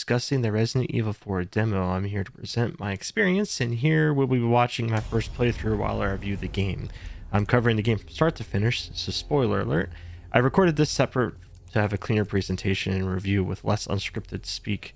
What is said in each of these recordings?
discussing the Resident Evil 4 demo. I'm here to present my experience, and here we'll be watching my first playthrough while I review the game. I'm covering the game from start to finish, so spoiler alert. I recorded this separate to have a cleaner presentation and review with less unscripted speak.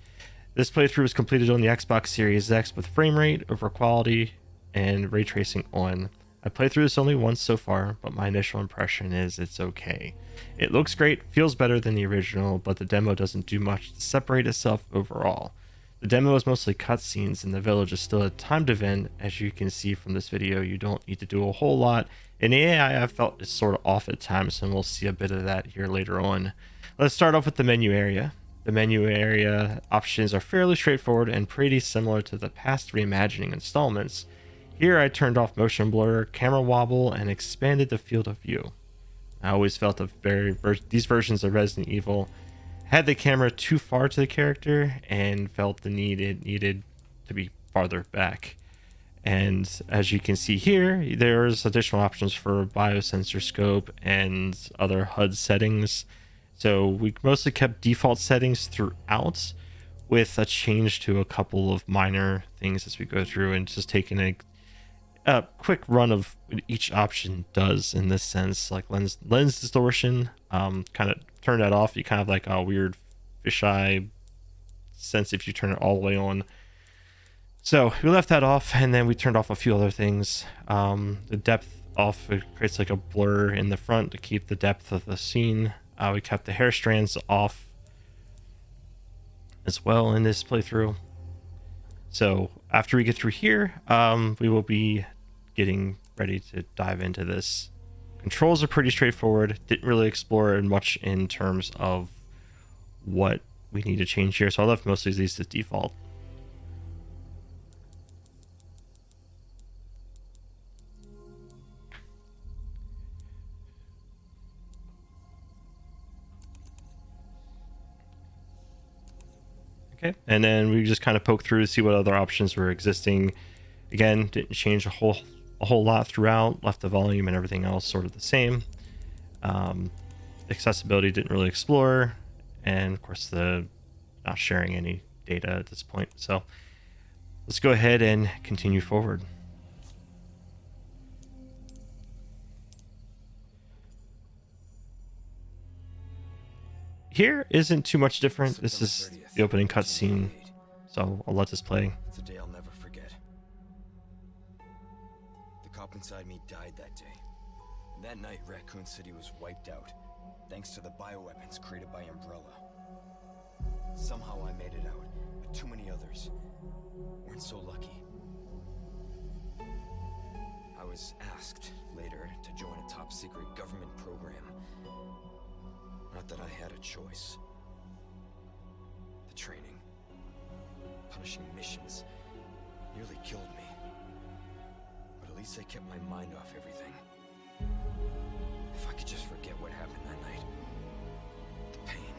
This playthrough was completed on the Xbox Series X with frame rate over quality and ray tracing on. I played through this only once so far, but my initial impression is it's okay. It looks great, feels better than the original, but the demo doesn't do much to separate itself overall. The demo is mostly cutscenes, and the village is still a timed event. As you can see from this video, you don't need to do a whole lot, and the AI I felt is sort of off at times, and we'll see a bit of that here later on. Let's start off with the menu area. The menu area options are fairly straightforward and pretty similar to the past reimagining installments. Here I turned off motion blur, camera wobble, and expanded the field of view. I always felt these versions of Resident Evil had the camera too far to the character and felt it needed to be farther back. And as you can see here, there's additional options for biosensor scope and other HUD settings. So we mostly kept default settings throughout, with a change to a couple of minor things as we go through, and just taking a quick run of what each option does in this sense. Like lens distortion, kind of turn that off. You kind of like a weird fisheye sense if you turn it all the way on. So we left that off, and then we turned off a few other things. The depth off, it creates like a blur in the front to keep the depth of the scene. We kept the hair strands off as well in this playthrough. So after we get through here, we will be getting ready to dive into this. Controls are pretty straightforward. Didn't really explore much in terms of what we need to change here, so I left most of these to default. Okay, and then we just kind of poke through to see what other options were existing. Again, didn't change a whole lot throughout. Left the volume and everything else sort of the same. Accessibility didn't really explore, and of course the not sharing any data at this point. So let's go ahead and continue forward. Here isn't too much different. This is the opening cutscene, so I'll let this play. It's a day I'll never forget. The cop inside me died that day. And that night, Raccoon City was wiped out, thanks to the bioweapons created by Umbrella. Somehow I made it out, but too many others weren't so lucky. I was asked later to join a top-secret government program. Not that I had a choice. The training, punishing missions, nearly killed me. But at least I kept my mind off everything. If I could just forget what happened that night. The pain,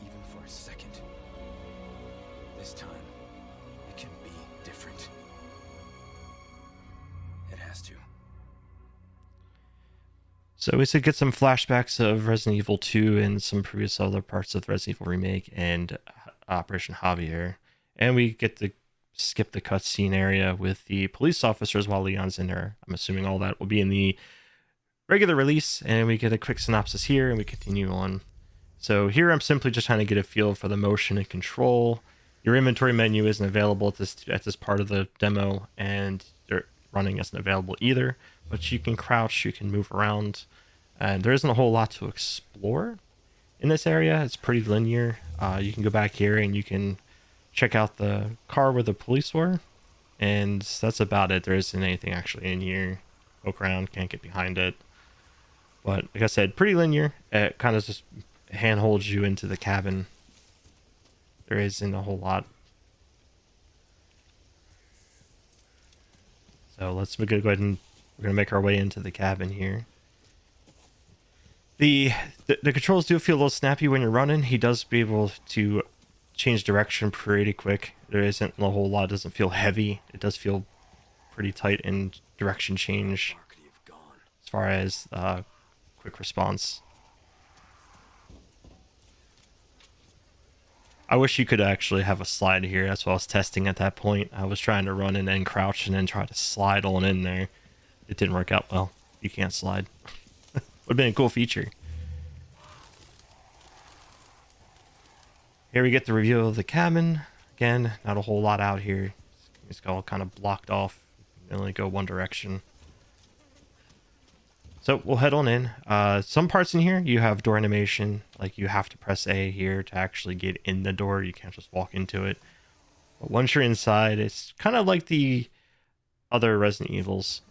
even for a second. This time, it can be different. It has to. So we should get some flashbacks of Resident Evil 2 and some previous other parts of the Resident Evil remake and Operation Javier. And we get to skip the cutscene area with the police officers while Leon's in there. I'm assuming all that will be in the regular release, and we get a quick synopsis here and we continue on. So here I'm simply just trying to get a feel for the motion and control. Your inventory menu isn't available at this part of the demo, and they're running isn't available either. But you can crouch, you can move around, and there isn't a whole lot to explore in this area. It's pretty linear. You can go back here and you can check out the car where the police were, and that's about it. There isn't anything actually in here. Poke around, can't get behind it. But like I said, pretty linear. It kind of just handholds you into the cabin. There isn't a whole lot. So let's go ahead and we're going to make our way into the cabin here. The controls do feel a little snappy when you're running. He does be able to change direction pretty quick. There isn't a whole lot. It doesn't feel heavy. It does feel pretty tight in direction change as far as quick response. I wish you could actually have a slide here. That's what I was testing at that point. I was trying to run and then crouch and then try to slide on in there. It didn't work out well. You can't slide. Would have been a cool feature. Here we get the review of the cabin. Again, not a whole lot out here. It's all kind of blocked off. You can only go one direction. So we'll head on in. Some parts in here, you have door animation. Like you have to press A here to actually get in the door. You can't just walk into it. But once you're inside, it's kind of like the other Resident Evils.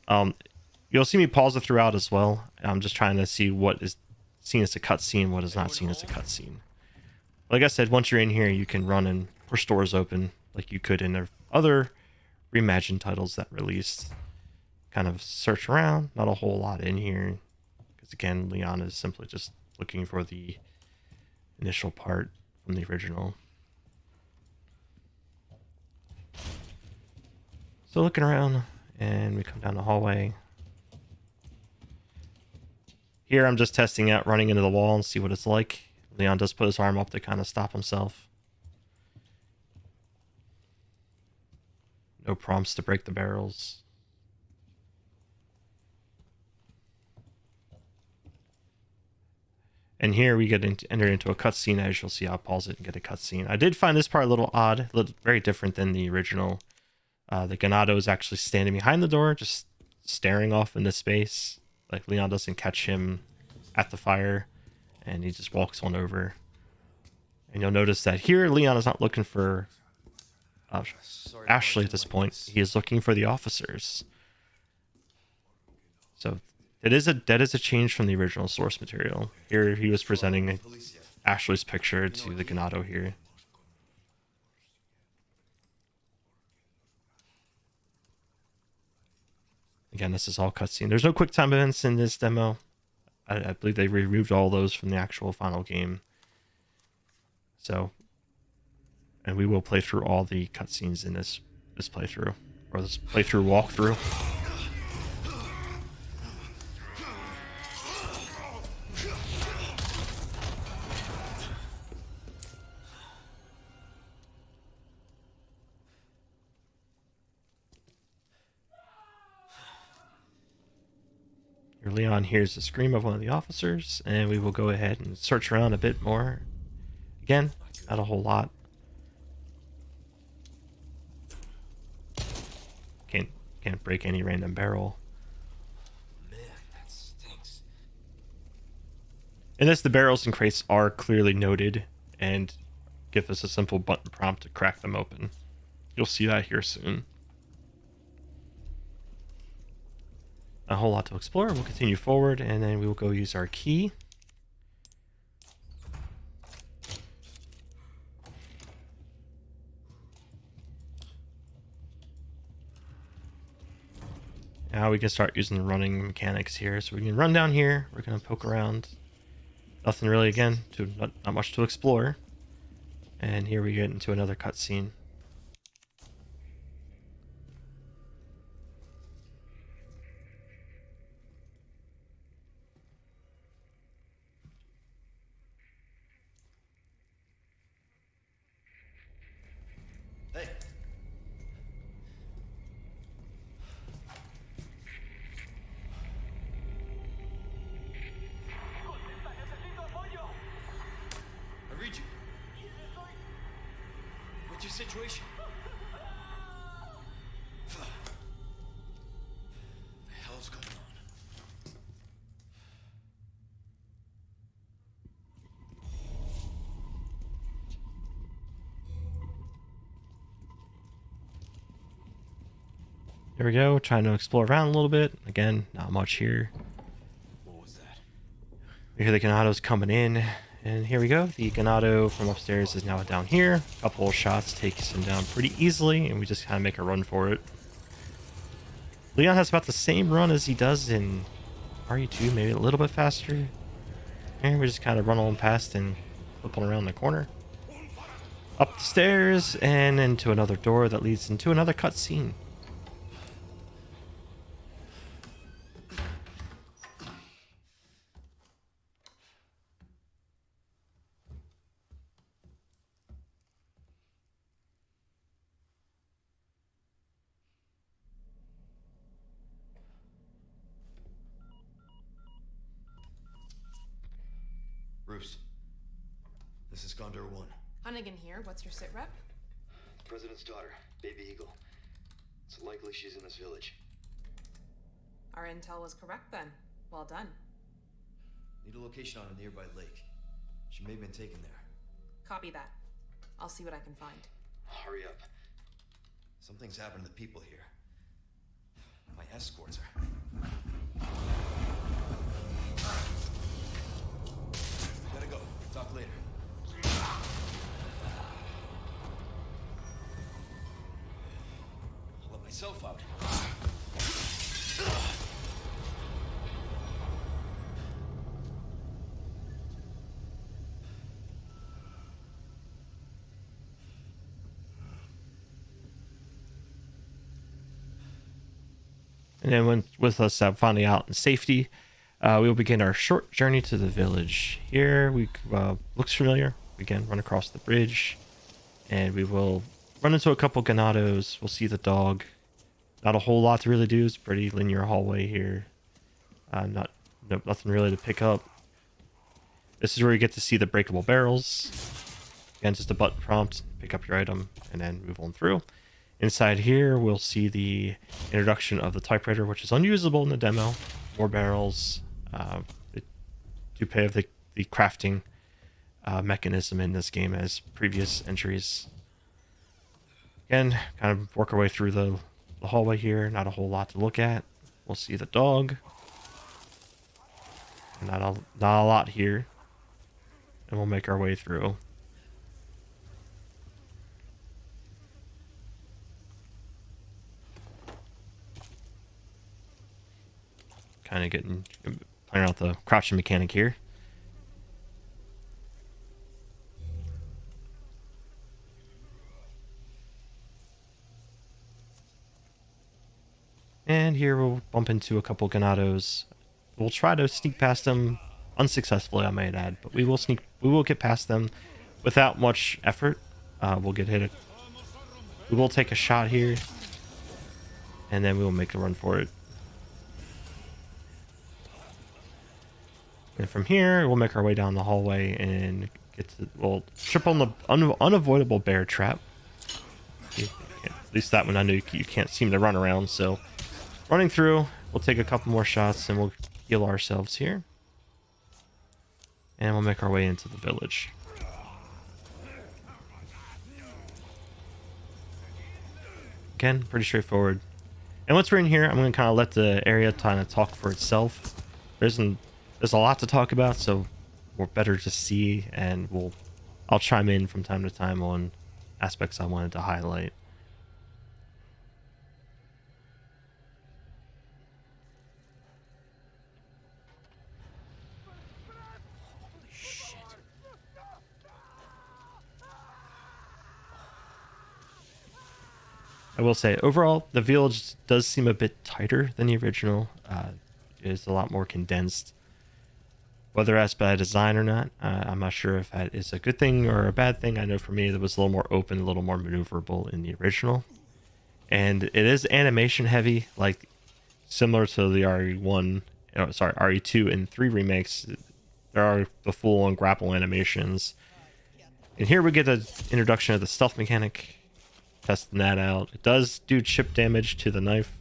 You'll see me pause it throughout as well. I'm just trying to see what is seen as a cutscene, what is not seen as a cutscene. Like I said, once you're in here, you can run and push doors open like you could in the other reimagined titles that released. Kind of search around, not a whole lot in here. Because again, Leon is simply just looking for the initial part from the original. So looking around, and we come down the hallway. Here I'm just testing out running into the wall and see what it's like. Leon does put his arm up to kind of stop himself. No prompts to break the barrels. And here we get entered into a cutscene. As you'll see, I'll pause it and get a cutscene. I did find this part a little odd, very different than the original. The Ganado is actually standing behind the door, just staring off into space. Like Leon doesn't catch him at the fire, and he just walks on over. And you'll notice that here, Leon is not looking for Ashley at this point. He is looking for the officers. So that is a change from the original source material. Here he was presenting Ashley's picture to the Ganado here. Again, this is all cutscene. There's no quick time events in this demo. I believe they removed all those from the actual final game. So, and we will play through all the cutscenes in this playthrough, or this playthrough walkthrough. Your Leon hears the scream of one of the officers, and we will go ahead and search around a bit more. Again, not a whole lot. Can't break any random barrel. Man, that stinks. In this, the barrels and crates are clearly noted and give us a simple button prompt to crack them open. You'll see that here soon. A whole lot to explore. We'll continue forward, and then we will go use our key. Now we can start using the running mechanics here. So we can run down here. We're going to poke around. Nothing really, again, not much to explore. And here we get into another cutscene. Hey. I read you. What's your situation? What the hell's going on? There we go, trying to explore around a little bit. Again, not much here. What was that? We hear the Ganados coming in, and here we go. The Ganado from upstairs is now down here. A couple of shots takes him down pretty easily, and we just kind of make a run for it. Leon has about the same run as he does in RE2, maybe a little bit faster. And we just kind of run on past and flip on around the corner. Up the stairs, and into another door that leads into another cutscene. This is Condor 1. Hunnigan here. What's your sit rep? The President's daughter, Baby Eagle. It's likely she's in this village. Our intel was correct then. Well done. Need a location on a nearby lake. She may have been taken there. Copy that. I'll see what I can find. Hurry up. Something's happened to the people here. My escorts are... Gotta go. Talk later. I'll let myself out. And then with us finally out in safety, we will begin our short journey to the village. Here we looks familiar. Again, run across the bridge, and we will run into a couple ganados. We'll see the dog. Not a whole lot to really do. It's a pretty linear hallway here. Nothing really to pick up. This is where you get to see the breakable barrels. Again, just a button prompt, pick up your item, and then move on through. Inside here, we'll see the introduction of the typewriter, which is unusable in the demo. More barrels. They do pay of the crafting mechanism in this game as previous entries. Again, kind of work our way through the hallway here. Not a whole lot to look at. We'll see the dog. Not a lot here. And we'll make our way through. Kind of playing out the crouching mechanic here. And here we'll bump into a couple ganados. We'll try to sneak past them unsuccessfully, I might add, but we will get past them without much effort. We'll get hit. We will take a shot here, and then we will make a run for it. And from here, we'll make our way down the hallway and we'll trip on the unavoidable bear trap. At least that one I know you can't seem to run around, so running through, we'll take a couple more shots and we'll heal ourselves here. And we'll make our way into the village. Again, pretty straightforward. And once we're in here, I'm going to kind of let the area kind of talk for itself. There's a lot to talk about, so we're better to see, and I'll chime in from time to time on aspects I wanted to highlight. Holy shit. I will say, overall, the village does seem a bit tighter than the original. It is a lot more condensed. Whether that's by design or not, I'm not sure if that is a good thing or a bad thing. I know for me, it was a little more open, a little more maneuverable in the original. And it is animation heavy, like similar to the RE2 and 3 remakes. There are the full-on grapple animations. And here we get an introduction of the stealth mechanic. Testing that out. It does do chip damage to the knife.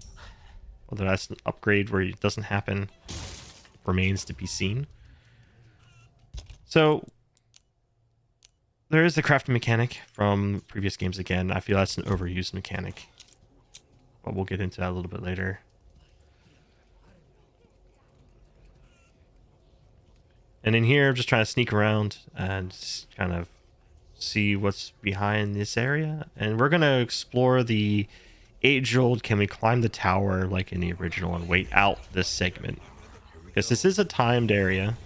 Whether that's an upgrade where it doesn't happen remains to be seen. So there is the crafting mechanic from previous games again. I feel that's an overused mechanic, but we'll get into that a little bit later. And in here, I'm just trying to sneak around and just kind of see what's behind this area. And we're going to explore the age-old, can we climb the tower like in the original and wait out this segment? Because this is a timed area.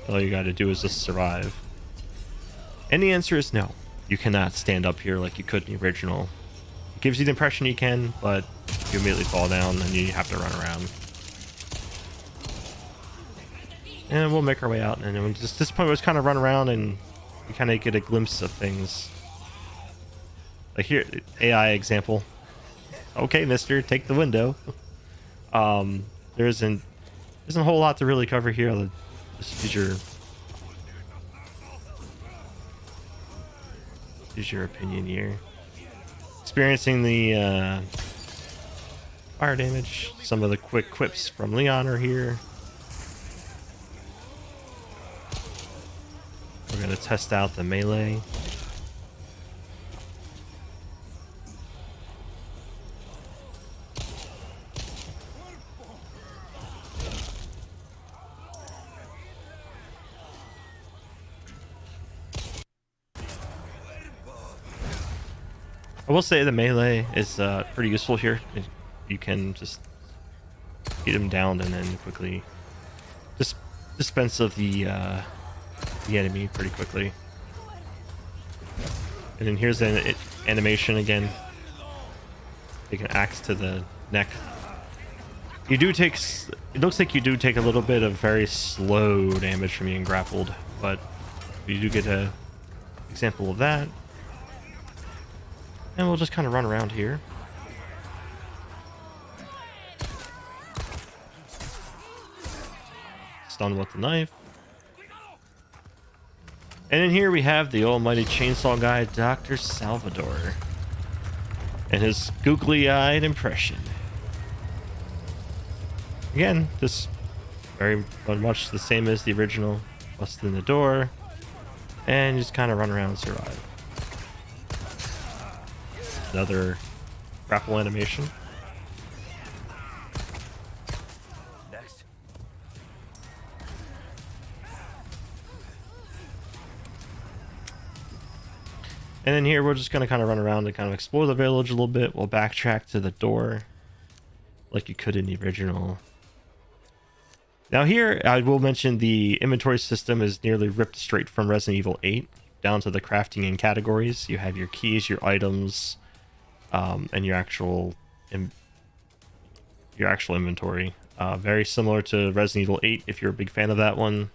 All you got to do is just survive. And the answer is no. You cannot stand up here like you could in the original. It gives you the impression you can, but you immediately fall down and you have to run around. And we'll make our way out. And then just this point, we just kind of run around and you kind of get a glimpse of things. Like here, AI example. Okay, mister, take the window. There isn't a whole lot to really cover here. Just use your is your opinion here? Experiencing the fire damage. Some of the quick quips from Leon are here. We're going to test out the melee. I will say the melee is pretty useful here. You can just beat them down and then quickly just dispense of the enemy pretty quickly. And then here's an animation again. Take an axe to the neck. You do take, it looks like you do take a little bit of very slow damage from being grappled, but you do get a example of that. And we'll just kind of run around here. Stun with the knife. And in here we have the almighty chainsaw guy, Dr. Salvador. And his googly-eyed impression. Again, this very much the same as the original. Bust in the door. And just kind of run around and survive. Another grapple animation. Next. And then here we're just going to kind of run around and kind of explore the village a little bit. We'll backtrack to the door like you could in the original. Now here, I will mention the inventory system is nearly ripped straight from Resident Evil 8 down to the crafting and categories. You have your keys, your items, and your actual inventory. Very similar to Resident Evil 8 if you're a big fan of that one.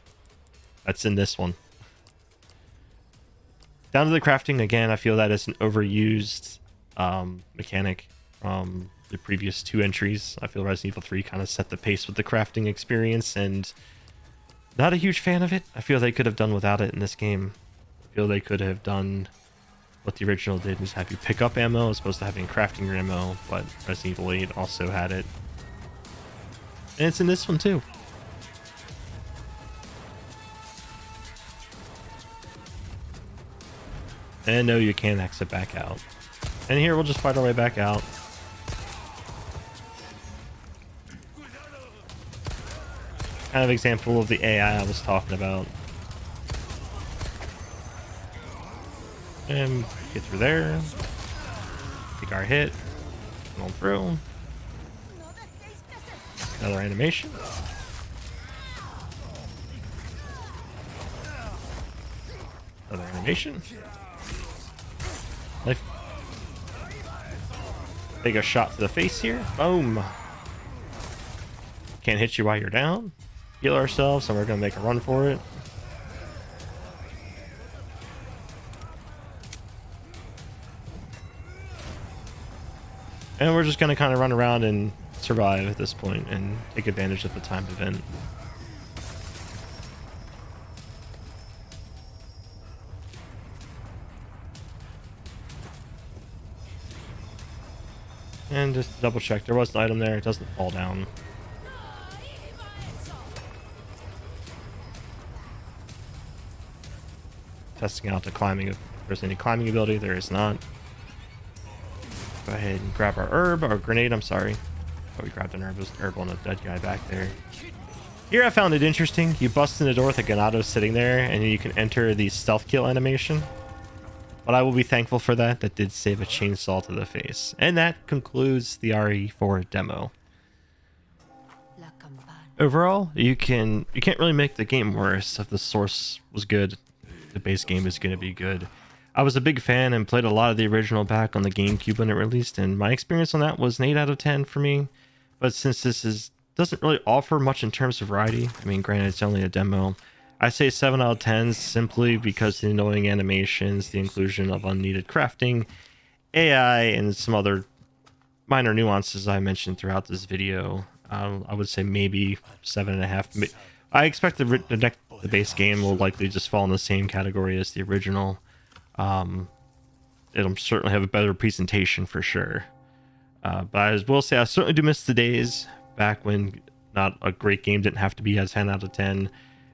That's in this one. Down to the crafting, again, I feel that is an overused mechanic from the previous two entries. I feel Resident Evil 3 kind of set the pace with the crafting experience, and not a huge fan of it. I feel they could have done without it in this game. I feel they could have done what the original did, was have you pick up ammo as opposed to having crafting your ammo, but Resident Evil 8 also had it. And it's in this one too. And no, you can't exit back out. And here we'll just fight our way back out. Kind of example of the AI I was talking about. And get through there. Take our hit. Come on through. Another animation. Another animation. Knife. Take a shot to the face here. Boom. Can't hit you while you're down. Heal ourselves, and we're going to make a run for it. And we're just going to kind of run around and survive at this point and take advantage of the timed event. And just double check, there was an item there, it doesn't fall down. Testing out the climbing, if there's any climbing ability, there is not. Go ahead and grab our herb, or grenade, I'm sorry. Oh, we grabbed an herb, there's an herb on the dead guy back there. Here I found it interesting, you bust in the door with a Ganado sitting there, and you can enter the stealth kill animation. But I will be thankful for that. That did save a chainsaw to the face. And that concludes the RE4 demo. Overall, you can't really make the game worse if the source was good. The base game is going to be good. I was a big fan and played a lot of the original back on the GameCube when it released, and my experience on that was an 8 out of 10 for me. But since this doesn't really offer much in terms of variety, I mean, granted, it's only a demo, I say 7 out of 10 simply because the annoying animations, the inclusion of unneeded crafting, AI, and some other minor nuances I mentioned throughout this video. I would say maybe 7.5. I expect the base game will likely just fall in the same category as the original. it'll certainly have a better presentation for sure. But I will say I certainly do miss the days back when not a great game didn't have to be a 10 out of 10.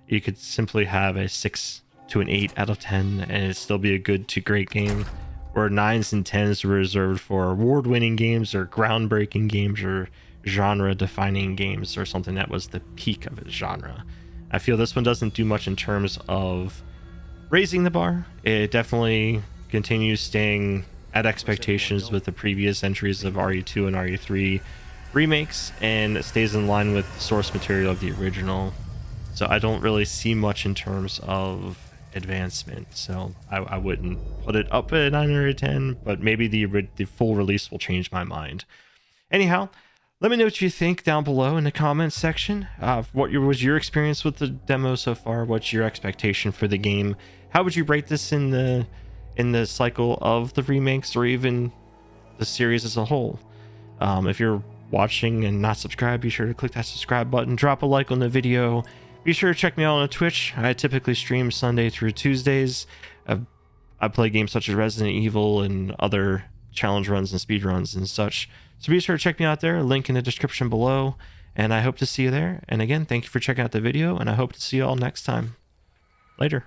You could simply have a 6 to an 8 out of 10 and it'd still be a good to great game, where 9s and 10s were reserved for award-winning games or groundbreaking games or genre-defining games or something that was the peak of its genre. I feel this one doesn't do much in terms of raising the bar. It definitely continues staying at expectations with the previous entries of RE2 and RE3 remakes, and it stays in line with the source material of the original. So I don't really see much in terms of advancement. So I wouldn't put it up at 9 or a 10, but maybe the full release will change my mind. Anyhow, let me know what you think down below in the comments section. What was your experience with the demo so far? What's your expectation for the game? How would you rate this in the cycle of the remakes or even the series as a whole? If you're watching and not subscribed, be sure to click that subscribe button, drop a like on the video. Be sure to check me out on Twitch. I typically stream Sunday through Tuesdays. I play games such as Resident Evil and other challenge runs and speed runs and such. So be sure to check me out there. Link in the description below. And I hope to see you there. And again, thank you for checking out the video, and I hope to see you all next time. Later.